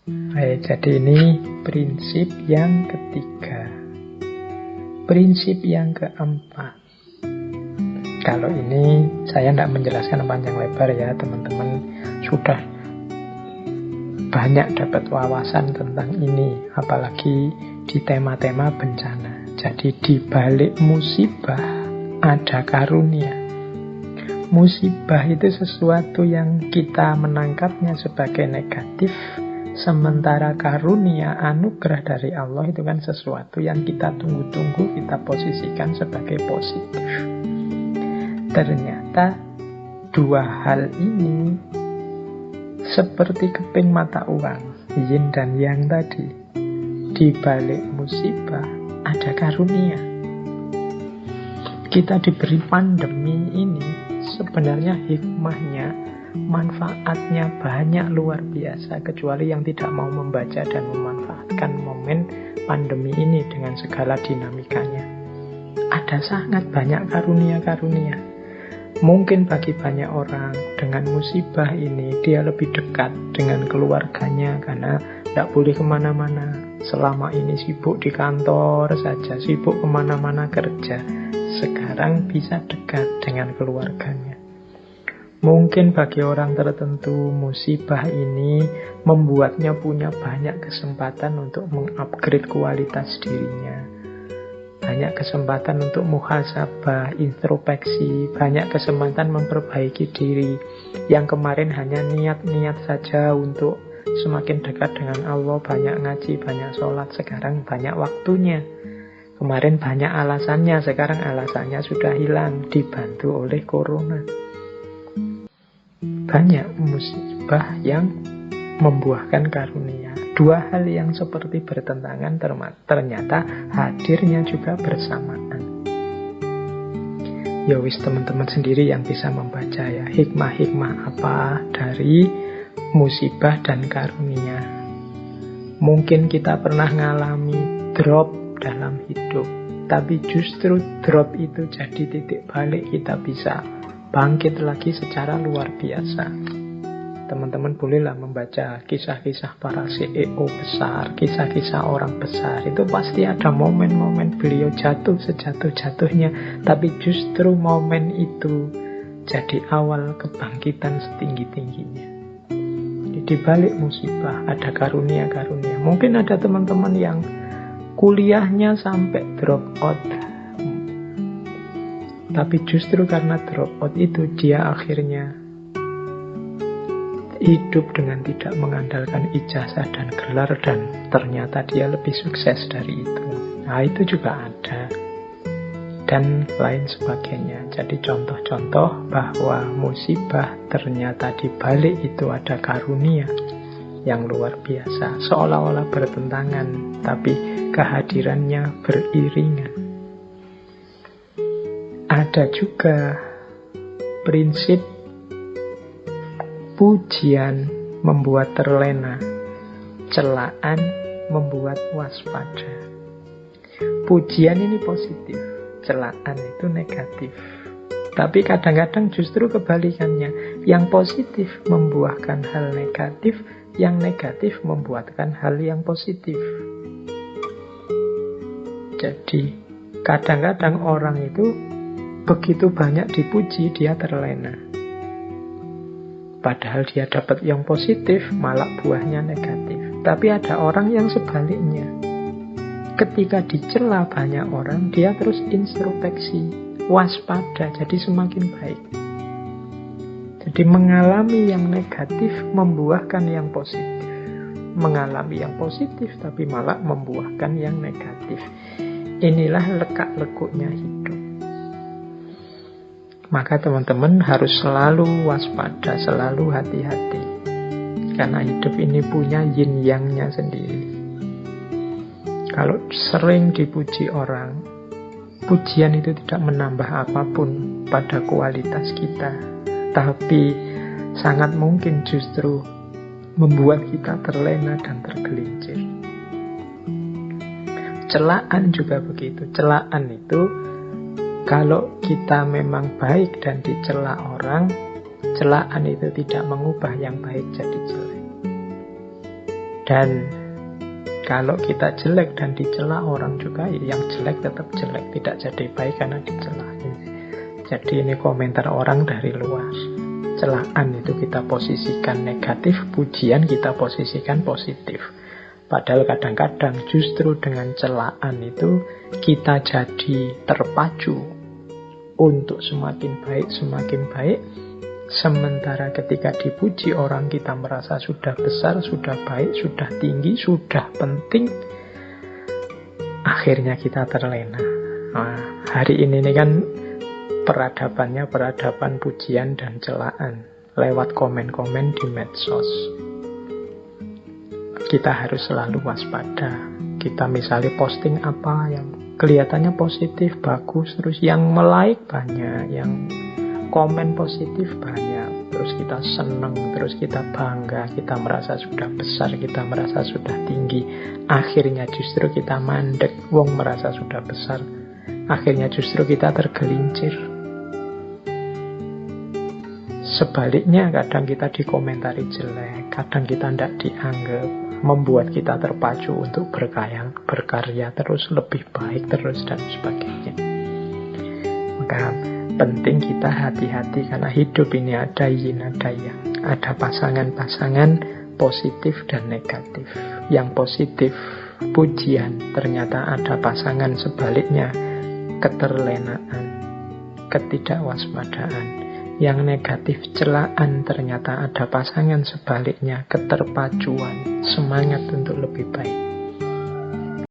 Baik, jadi ini prinsip yang ketiga. Prinsip yang keempat. Kalau ini saya tidak menjelaskan panjang lebar ya, teman-teman sudah banyak dapat wawasan tentang ini, apalagi di tema-tema bencana. Jadi di balik musibah ada karunia. Musibah itu sesuatu yang kita menangkapnya sebagai negatif, sementara karunia, anugerah dari Allah itu kan sesuatu yang kita tunggu-tunggu, kita posisikan sebagai positif. Ternyata dua hal ini seperti keping mata uang, yin dan yang tadi. Di balik musibah ada karunia. Kita diberi pandemi ini, sebenarnya hikmahnya, manfaatnya banyak luar biasa, kecuali yang tidak mau membaca dan memanfaatkan momen pandemi ini dengan segala dinamikanya. Ada sangat banyak karunia-karunia. Mungkin bagi banyak orang dengan musibah ini dia lebih dekat dengan keluarganya karena tidak boleh kemana-mana. Selama ini sibuk di kantor saja, sibuk kemana-mana kerja. Sekarang bisa dekat dengan keluarganya. Mungkin bagi orang tertentu musibah ini membuatnya punya banyak kesempatan untuk mengupgrade kualitas dirinya. Banyak kesempatan untuk muhasabah, introspeksi, banyak kesempatan memperbaiki diri. Yang kemarin hanya niat-niat saja untuk semakin dekat dengan Allah, banyak ngaji, banyak sholat, sekarang banyak waktunya. Kemarin banyak alasannya, sekarang alasannya sudah hilang, dibantu oleh corona. Banyak musibah yang membuahkan karunia. Dua hal yang seperti bertentangan ternyata hadirnya juga bersamaan. Ya wis, teman-teman sendiri yang bisa membaca ya, hikmah-hikmah apa dari musibah dan karunia. Mungkin kita pernah ngalami drop dalam hidup, tapi justru drop itu jadi titik balik kita bisa bangkit lagi secara luar biasa. Teman-teman bolehlah membaca kisah-kisah para CEO besar, kisah-kisah orang besar. Itu pasti ada momen-momen beliau jatuh sejatuh-jatuhnya, tapi justru momen itu jadi awal kebangkitan setinggi-tingginya. Di balik musibah ada karunia-karunia. Mungkin ada teman-teman yang kuliahnya sampai drop out, tapi justru karena drop out itu dia akhirnya hidup dengan tidak mengandalkan ijazah dan gelar, dan ternyata dia lebih sukses dari itu. Nah, itu juga ada. Dan lain sebagainya. Jadi contoh-contoh bahwa musibah ternyata di balik itu ada karunia yang luar biasa. Seolah-olah bertentangan, tapi kehadirannya beriringan. Ada juga prinsip pujian membuat terlena, celaan membuat waspada. Pujian ini positif, celaan itu negatif. Tapi kadang-kadang justru kebalikannya. Yang positif membuahkan hal negatif, yang negatif membuahkan hal yang positif. Jadi kadang-kadang orang itu begitu banyak dipuji, dia terlena. Padahal dia dapat yang positif, malah buahnya negatif. Tapi ada orang yang sebaliknya. Ketika dicela banyak orang, dia terus introspeksi, waspada, jadi semakin baik. Jadi mengalami yang negatif membuahkan yang positif. Mengalami yang positif tapi malah membuahkan yang negatif. Inilah lekak-lekuknya hidup. Maka teman-teman harus selalu waspada, selalu hati-hati. Karena hidup ini punya yin yang-nya sendiri. Kalau sering dipuji orang, pujian itu tidak menambah apapun pada kualitas kita. Tapi sangat mungkin justru membuat kita terlena dan tergelincir. Celaan juga begitu. Celaan itu kalau kita memang baik dan dicela orang, celaan itu tidak mengubah yang baik jadi jelek. Dan kalau kita jelek dan dicela orang juga, yang jelek tetap jelek, tidak jadi baik karena dicela. Jadi ini komentar orang dari luar. Celaan itu kita posisikan negatif, pujian kita posisikan positif. Padahal kadang-kadang justru dengan celaan itu kita jadi terpacu untuk semakin baik. Sementara ketika dipuji orang, kita merasa sudah besar, sudah baik, sudah tinggi, sudah penting. Akhirnya kita terlena. Nah, hari ini kan peradabannya peradaban pujian dan celaan lewat komen-komen di medsos. Kita harus selalu waspada. Kita misalnya posting apa yang kelihatannya positif, bagus, terus yang like banyak, yang komen positif banyak, terus kita senang, terus kita bangga, kita merasa sudah besar, kita merasa sudah tinggi. Akhirnya justru kita mandek, wong merasa sudah besar. Akhirnya justru kita tergelincir. Sebaliknya kadang kita dikomentari jelek, kadang kita tidak dianggap, membuat kita terpacu untuk berkarya terus, lebih baik terus, dan sebagainya. Maka penting kita hati-hati, karena hidup ini ada yin ada yang, ada pasangan-pasangan positif dan negatif. Yang positif pujian, ternyata ada pasangan sebaliknya, keterlenaan, ketidakwaspadaan. Yang negatif celaan, ternyata ada pasangan sebaliknya, keterpacuan, semangat untuk lebih baik.